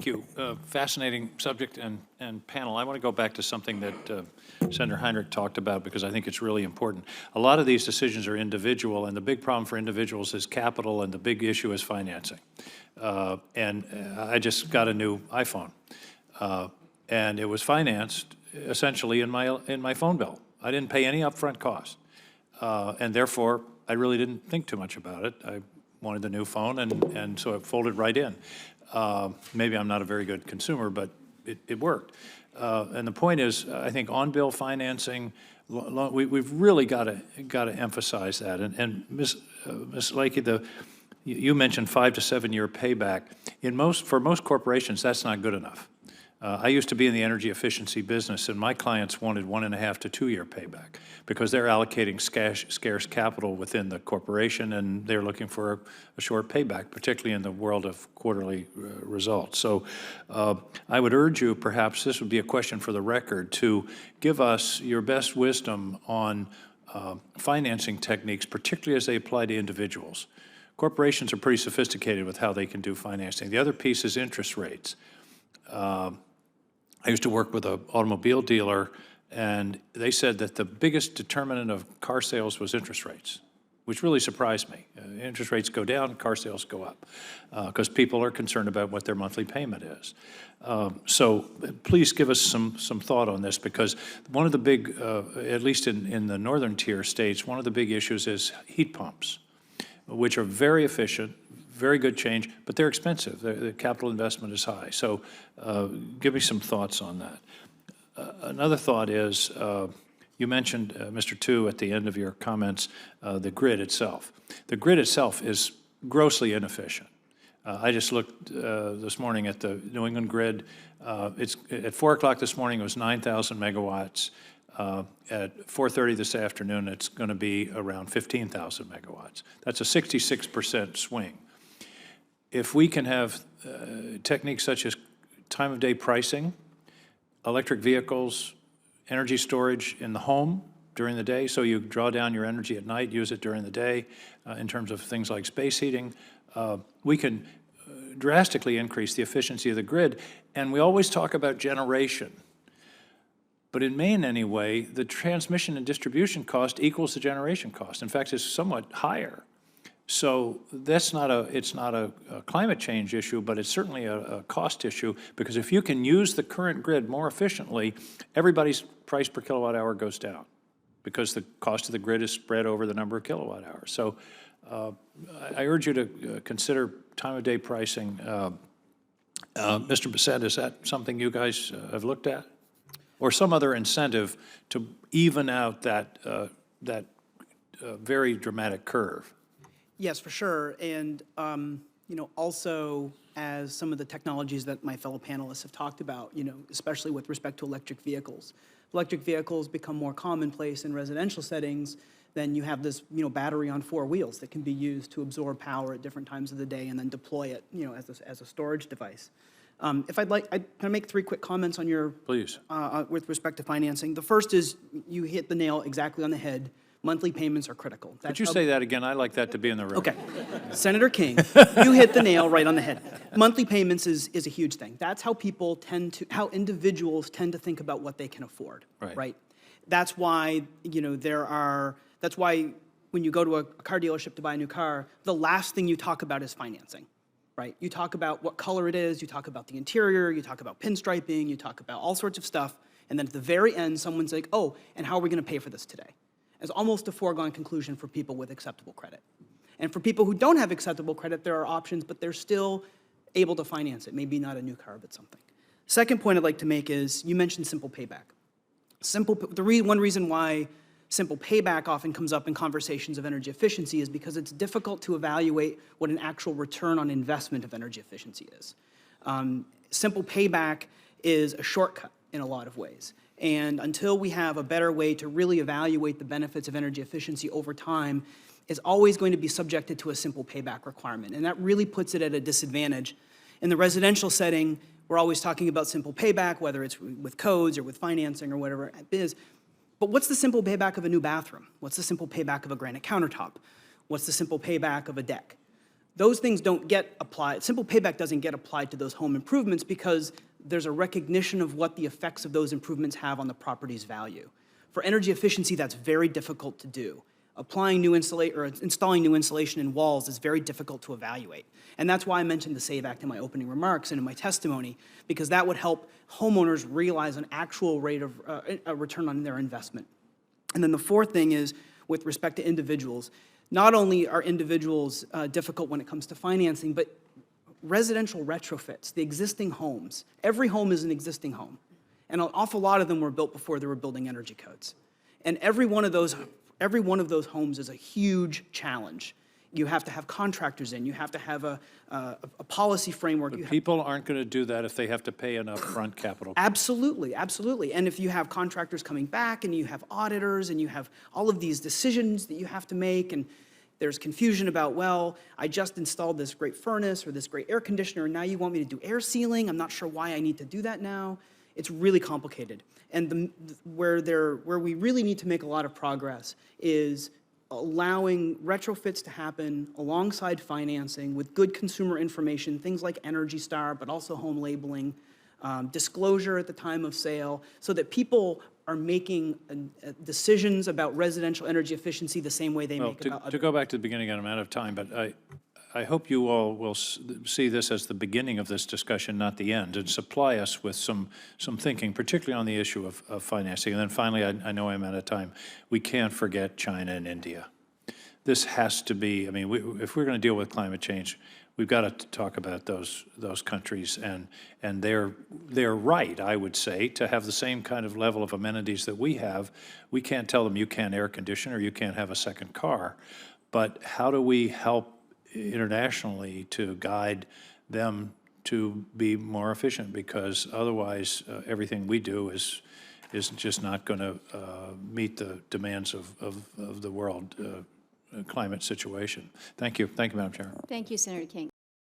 you. Fascinating subject and panel. I want to go back to something that Senator Heinrich talked about because I think it's really important. A lot of these decisions are individual, and the big problem for individuals is capital, and the big issue is financing. I just got a new iPhone, and it was financed essentially in my phone bill. I didn't pay any upfront cost, and therefore I really didn't think too much about it. I wanted the new phone, and so it folded right in. Maybe I'm not a very good consumer, but it worked. And the point is, I think on-bill financing, we've really got to emphasize that. And Ms. Lakey, you mentioned 5 to 7 year payback. For most corporations, that's not good enough. I used to be in the energy efficiency business, and my clients wanted 1.5 to 2 year payback because they're allocating scarce capital within the corporation, and they're looking for a short payback, particularly in the world of quarterly results. So I would urge you, perhaps this would be a question for the record, to give us your best wisdom on financing techniques, particularly as they apply to individuals. Corporations are pretty sophisticated with how they can do financing. The other piece is interest rates. I used to work with an automobile dealer, and they said that the biggest determinant of car sales was interest rates, which really surprised me. Interest rates go down, car sales go up, because people are concerned about what their monthly payment is. So please give us some thought on this, because one of the big, at least in the northern tier states, one of the big issues is heat pumps, which are very efficient, very good change, but they're expensive. The capital investment is high. So give me some thoughts on that. Another thought is, you mentioned, Mr. Tu, at the end of your comments, the grid itself. The grid itself is grossly inefficient. I just looked this morning at the New England grid. It's at 4 o'clock this morning, it was 9,000 megawatts. At 4:30 this afternoon, it's going to be around 15,000 megawatts. That's a 66% swing. If we can have techniques such as time-of-day pricing, electric vehicles, energy storage in the home during the day, so you draw down your energy at night, use it during the day, in terms of things like space heating, we can drastically increase the efficiency of the grid. And we always talk about generation. But in Maine, anyway, the transmission and distribution cost equals the generation cost. In fact, it's somewhat higher. So it's not a climate change issue, but it's certainly a cost issue, because if you can use the current grid more efficiently, everybody's price per kilowatt hour goes down, because the cost of the grid is spread over the number of kilowatt hours. So I urge you to consider time-of-day pricing. Mr. Bissett, is that something you guys have looked at? Or some other incentive to even out that very dramatic curve? Yes, for sure. And also, as some of the technologies that my fellow panelists have talked about, especially with respect to electric vehicles. Electric vehicles become more commonplace in residential settings. Then you have this, battery on 4 wheels that can be used to absorb power at different times of the day and then deploy it, as a storage device. If I'd like, can I make 3 quick comments on your, please, with respect to financing. The first is, you hit the nail exactly on the head. Monthly payments are critical. Could you say that again? I like that to be in the room. Okay. Senator King, you hit the nail right on the head. Monthly payments is a huge thing. That's how people how individuals tend to think about what they can afford, right? That's why, that's why when you go to a car dealership to buy a new car, the last thing you talk about is financing, right? You talk about what color it is, you talk about the interior, you talk about pinstriping, you talk about all sorts of stuff, and then at the very end, someone's like, oh, and how are we going to pay for this today? As almost a foregone conclusion for people with acceptable credit. And for people who don't have acceptable credit, there are options, but they're still able to finance it. Maybe not a new car, but something. Second point I'd like to make is, you mentioned simple payback. One reason why simple payback often comes up in conversations of energy efficiency is because it's difficult to evaluate what an actual return on investment of energy efficiency is. Simple payback is a shortcut in a lot of ways. And until we have a better way to really evaluate the benefits of energy efficiency over time, it's always going to be subjected to a simple payback requirement. And that really puts it at a disadvantage. In the residential setting, we're always talking about simple payback, whether it's with codes or with financing or whatever it is. But what's the simple payback of a new bathroom? What's the simple payback of a granite countertop? What's the simple payback of a deck? Those things don't get applied. Simple payback doesn't get applied to those home improvements because there's a recognition of what the effects of those improvements have on the property's value. For energy efficiency, that's very difficult to do. Applying new installing new insulation in walls is very difficult to evaluate. And that's why I mentioned the SAVE Act in my opening remarks and in my testimony, because that would help homeowners realize an actual rate of a return on their investment. And then the fourth thing is, with respect to individuals, not only are individuals difficult when it comes to financing, but residential retrofits, the existing homes. Every home is an existing home. And an awful lot of them were built before they were building energy codes. And every one of those homes is a huge challenge. You have to have contractors in. You have to have a policy framework. But people aren't going to do that if they have to pay an upfront capital. Absolutely, absolutely. And if you have contractors coming back and you have auditors and you have all of these decisions that you have to make, and there's confusion about, well, I just installed this great furnace or this great air conditioner, and now you want me to do air sealing. I'm not sure why I need to do that now. It's really complicated. And where we really need to make a lot of progress is allowing retrofits to happen alongside financing with good consumer information, things like Energy Star, but also home labeling, disclosure at the time of sale, so that people are making decisions about residential energy efficiency the same way they make about other. To go back to the beginning, I'm out of time, but I hope you all will see this as the beginning of this discussion, not the end, and supply us with some thinking, particularly on the issue of financing. And then finally, I know I'm out of time, we can't forget China and India. This has to be, I mean, if we're going to deal with climate change, we've got to talk about those countries, and they're right, I would say, to have the same kind of level of amenities that we have. We can't tell them you can't air condition or you can't have a second car, but how do we help internationally to guide them to be more efficient? Because otherwise, everything we do is just not going to meet the demands of the world climate situation. Thank you, Madam Chair. Thank you, Senator King.